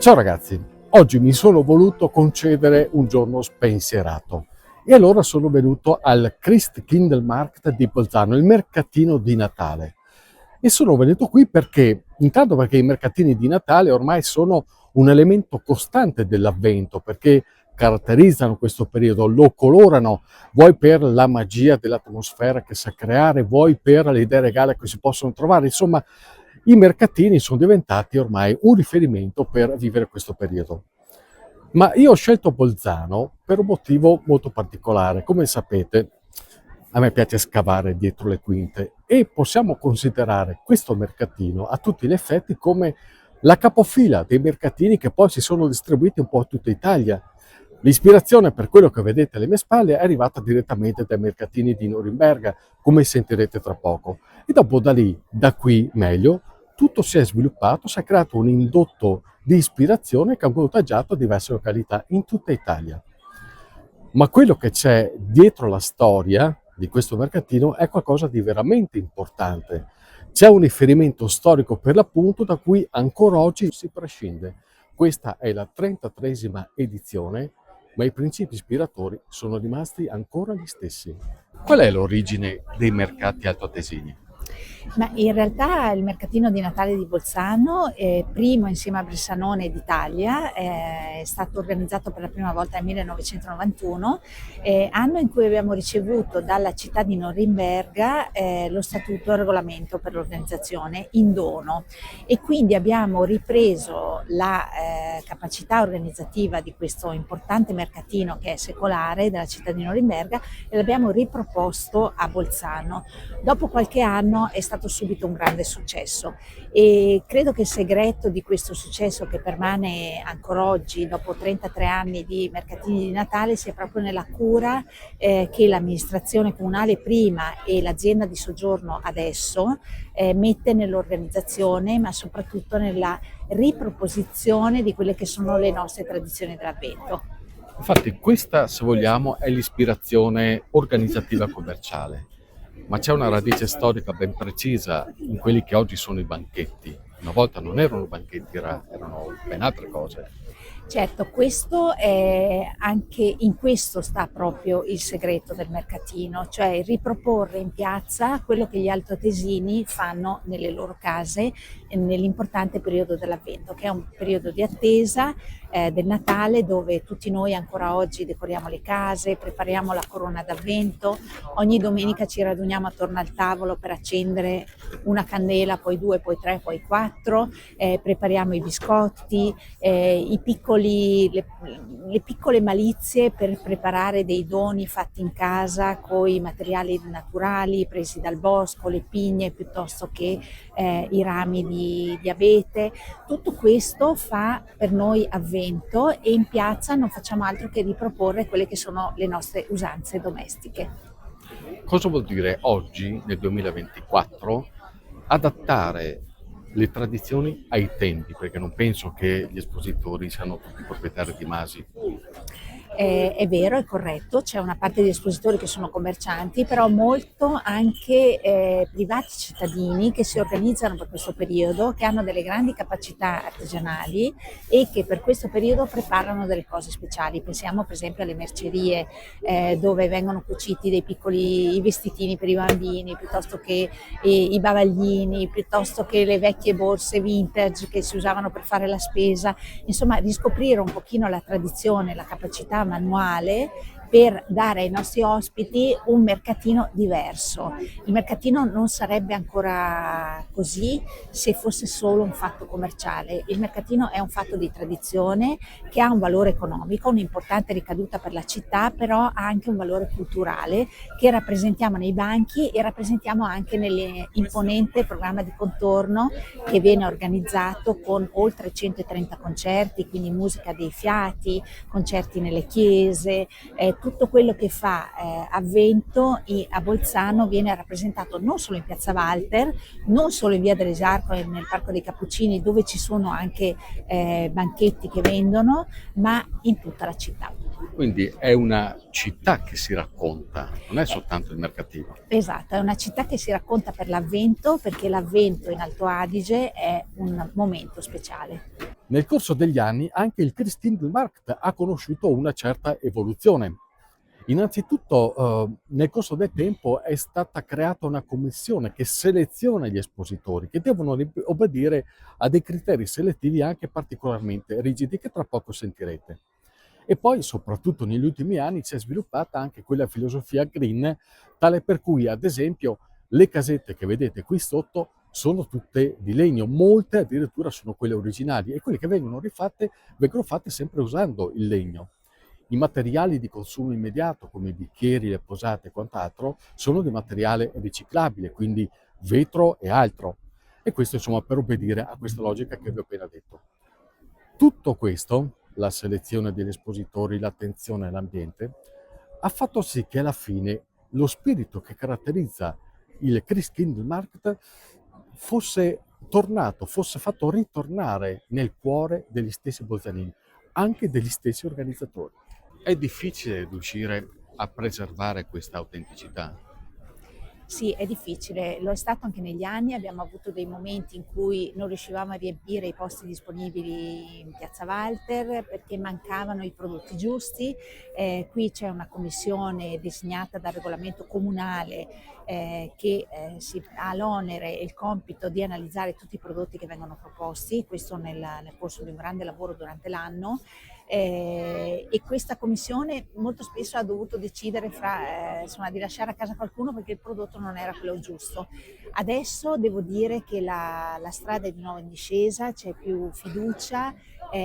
Ciao ragazzi, oggi mi sono voluto concedere un giorno spensierato e allora sono venuto al Christkindlmarkt di Bolzano, il mercatino di Natale. E sono venuto qui perché, intanto perché i mercatini di Natale ormai sono un elemento costante dell'avvento, perché caratterizzano questo periodo, lo colorano, vuoi per la magia dell'atmosfera che sa creare, vuoi per le idee regale che si possono trovare, insomma i mercatini sono diventati ormai un riferimento per vivere questo periodo. Ma io ho scelto Bolzano per un motivo molto particolare. Come sapete, a me piace scavare dietro le quinte e possiamo considerare questo mercatino a tutti gli effetti come la capofila dei mercatini che poi si sono distribuiti un po' a tutta Italia. L'ispirazione per quello che vedete alle mie spalle è arrivata direttamente dai mercatini di Norimberga, come sentirete tra poco. E dopo da lì, da qui meglio, tutto si è sviluppato, si è creato un indotto di ispirazione che ha contagiato diverse località in tutta Italia. Ma quello che c'è dietro la storia di questo mercatino è qualcosa di veramente importante. C'è un riferimento storico per l'appunto da cui ancora oggi si prescinde. Questa è la 33esima edizione, ma i principi ispiratori sono rimasti ancora gli stessi. Qual è l'origine dei mercati altoatesini? Ma in realtà il mercatino di Natale di Bolzano, primo insieme a Bressanone d'Italia, è stato organizzato per la prima volta nel 1991, anno in cui abbiamo ricevuto dalla città di Norimberga lo statuto e il regolamento per l'organizzazione in dono, e quindi abbiamo ripreso la capacità organizzativa di questo importante mercatino che è secolare della città di Norimberga e l'abbiamo riproposto a Bolzano. Dopo qualche anno è stato subito un grande successo e credo che il segreto di questo successo, che permane ancora oggi dopo 33 anni di mercatini di Natale, sia proprio nella cura che l'amministrazione comunale prima e l'azienda di soggiorno adesso mette nell'organizzazione, ma soprattutto nella riproposizione di quelle che sono le nostre tradizioni dell'Avvento. Infatti questa, se vogliamo, è l'ispirazione organizzativa commerciale, ma c'è una radice storica ben precisa in quelli che oggi sono i banchetti. Una volta non erano banchetti, erano ben altre cose. Certo, questo è anche in questo sta proprio il segreto del mercatino, cioè riproporre in piazza quello che gli altoatesini fanno nelle loro case nell'importante periodo dell'Avvento, che è un periodo di attesa del Natale, dove tutti noi ancora oggi decoriamo le case, prepariamo la corona d'Avvento, ogni domenica ci raduniamo attorno al tavolo per accendere una candela, poi due, poi tre, poi quattro, prepariamo i biscotti, le piccole malizie per preparare dei doni fatti in casa con i materiali naturali presi dal bosco, le pigne piuttosto che i rami di abete. Tutto questo fa per noi Avvento e in piazza non facciamo altro che riproporre quelle che sono le nostre usanze domestiche. Cosa vuol dire oggi, nel 2024, adattare le tradizioni ai tempi? Perché non penso che gli espositori siano tutti proprietari di masi. È vero, è corretto, c'è una parte di espositori che sono commercianti, però molto anche privati cittadini che si organizzano per questo periodo, che hanno delle grandi capacità artigianali e che per questo periodo preparano delle cose speciali. Pensiamo per esempio alle mercerie dove vengono cuciti dei piccoli vestitini per i bambini, piuttosto che i bavaglini, piuttosto che le vecchie borse vintage che si usavano per fare la spesa. Insomma, riscoprire un pochino la tradizione, la capacità manuale per dare ai nostri ospiti un mercatino diverso. Il mercatino non sarebbe ancora così se fosse solo un fatto commerciale. Il mercatino è un fatto di tradizione che ha un valore economico, un'importante ricaduta per la città, però ha anche un valore culturale che rappresentiamo nei banchi e rappresentiamo anche nell'imponente programma di contorno che viene organizzato con oltre 130 concerti, quindi musica dei fiati, concerti nelle chiese, tutto quello che fa Avvento a Bolzano viene rappresentato non solo in Piazza Walter, non solo in Via dell'Esarco e nel Parco dei Cappuccini, dove ci sono anche banchetti che vendono, ma in tutta la città. Quindi è una città che si racconta, non è soltanto il mercatino. Esatto, è una città che si racconta per l'Avvento, perché l'Avvento in Alto Adige è un momento speciale. Nel corso degli anni anche il Christkindlmarkt ha conosciuto una certa evoluzione. Innanzitutto, nel corso del tempo è stata creata una commissione che seleziona gli espositori, che devono obbedire a dei criteri selettivi anche particolarmente rigidi, che tra poco sentirete. E poi, soprattutto negli ultimi anni, si è sviluppata anche quella filosofia green, tale per cui, ad esempio, le casette che vedete qui sotto sono tutte di legno, molte addirittura sono quelle originali, e quelle che vengono fatte sempre usando il legno. I materiali di consumo immediato, come i bicchieri, le posate e quant'altro, sono di materiale riciclabile, quindi vetro e altro. E questo, insomma, per obbedire a questa logica che vi ho appena detto. Tutto questo, la selezione degli espositori, l'attenzione all'ambiente, ha fatto sì che alla fine lo spirito che caratterizza il Christkindlmarkt fosse fatto ritornare nel cuore degli stessi bolzanini, anche degli stessi organizzatori. È difficile riuscire a preservare questa autenticità. Sì, è difficile, lo è stato anche negli anni, abbiamo avuto dei momenti in cui non riuscivamo a riempire i posti disponibili in Piazza Walter perché mancavano i prodotti giusti. Qui c'è una commissione designata dal regolamento comunale che ha l'onere e il compito di analizzare tutti i prodotti che vengono proposti, questo nel corso di un grande lavoro durante l'anno. E questa commissione molto spesso ha dovuto decidere di lasciare a casa qualcuno perché il prodotto non era quello giusto. Adesso devo dire che la strada è di nuovo in discesa, c'è più fiducia,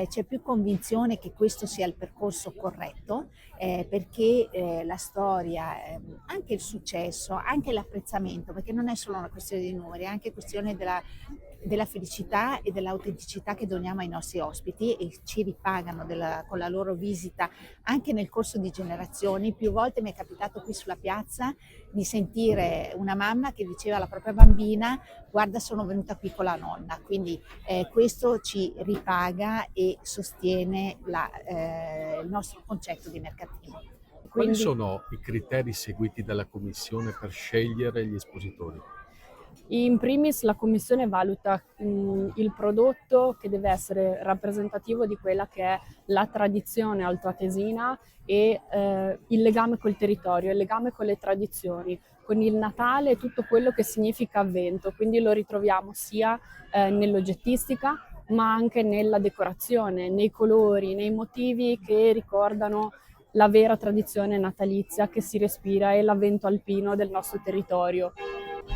c'è più convinzione che questo sia il percorso corretto, perché la storia, anche il successo, anche l'apprezzamento, perché non è solo una questione di numeri, è anche questione della felicità e dell'autenticità che doniamo ai nostri ospiti e ci ripagano con la loro visita anche nel corso di generazioni. Più volte mi è capitato qui sulla piazza di sentire una mamma che diceva alla propria bambina: guarda, sono venuta qui con la nonna. Quindi questo ci ripaga e sostiene il nostro concetto di mercatino. Quali sono i criteri seguiti dalla Commissione per scegliere gli espositori? In primis la commissione valuta il prodotto che deve essere rappresentativo di quella che è la tradizione altoatesina e il legame col territorio, il legame con le tradizioni, con il Natale e tutto quello che significa avvento, quindi lo ritroviamo sia nell'oggettistica ma anche nella decorazione, nei colori, nei motivi che ricordano la vera tradizione natalizia che si respira e l'avvento alpino del nostro territorio.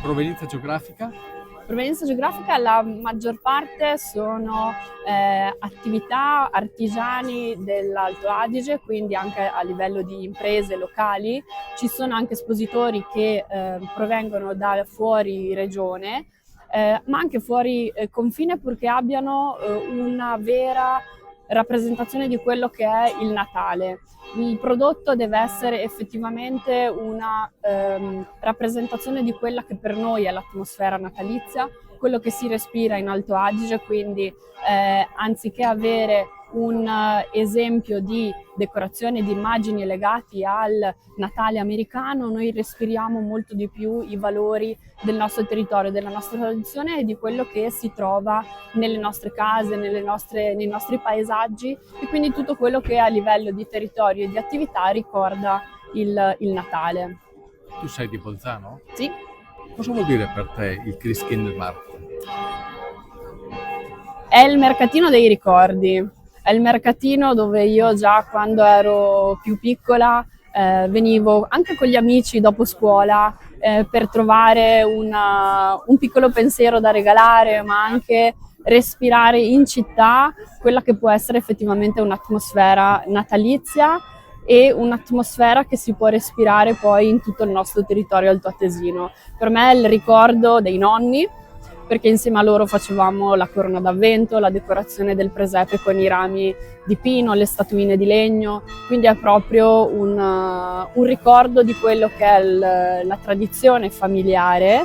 Provenienza geografica? Provenienza geografica, la maggior parte sono attività artigiani dell'Alto Adige, quindi anche a livello di imprese locali. Ci sono anche espositori che provengono da fuori regione, ma anche fuori confine, purché abbiano una vera rappresentazione di quello che è il Natale. Il prodotto deve essere effettivamente una rappresentazione di quella che per noi è l'atmosfera natalizia, quello che si respira in Alto Adige, quindi anziché avere un esempio di decorazione di immagini legati al Natale americano, noi respiriamo molto di più i valori del nostro territorio, della nostra tradizione e di quello che si trova nelle nostre case, nei nostri paesaggi, e quindi tutto quello che a livello di territorio e di attività ricorda il Natale. Tu sei di Bolzano? Sì. Cosa vuol dire per te il Christkindlmarkt? È il mercatino dei ricordi. È il mercatino dove io già quando ero più piccola venivo anche con gli amici dopo scuola per trovare un piccolo pensiero da regalare, ma anche respirare in città quella che può essere effettivamente un'atmosfera natalizia e un'atmosfera che si può respirare poi in tutto il nostro territorio altoatesino. Per me è il ricordo dei nonni, perché insieme a loro facevamo la corona d'avvento, la decorazione del presepe con i rami di pino, le statuine di legno, quindi è proprio un ricordo di quello che è la tradizione familiare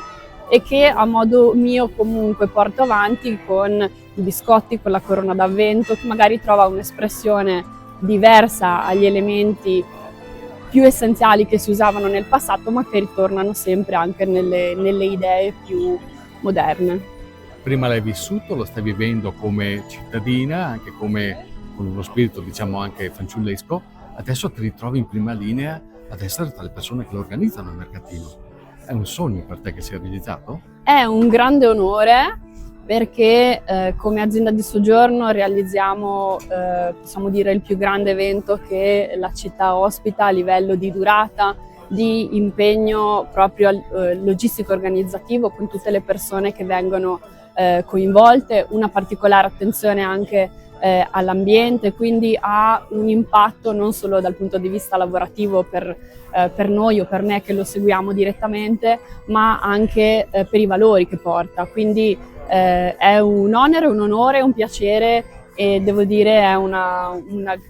e che a modo mio comunque porto avanti con i biscotti, con la corona d'avvento, che magari trova un'espressione diversa agli elementi più essenziali che si usavano nel passato, ma che ritornano sempre anche nelle idee più moderne. Prima l'hai vissuto, lo stai vivendo come cittadina, anche come con uno spirito diciamo anche fanciullesco, adesso ti ritrovi in prima linea ad essere tra le persone che lo organizzano il mercatino. È un sogno per te che si è realizzato? È un grande onore perché come azienda di soggiorno realizziamo, possiamo dire, il più grande evento che la città ospita a livello di durata, di impegno proprio logistico organizzativo, con tutte le persone che vengono coinvolte, una particolare attenzione anche all'ambiente, quindi ha un impatto non solo dal punto di vista lavorativo per noi o per me che lo seguiamo direttamente, ma anche per i valori che porta. Quindi è un onere, un onore, un piacere e devo dire è un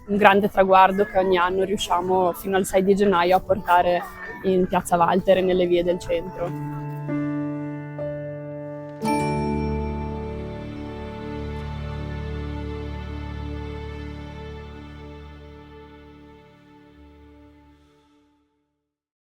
grande traguardo che ogni anno riusciamo fino al 6 di gennaio a portare in Piazza Valtere, nelle vie del centro.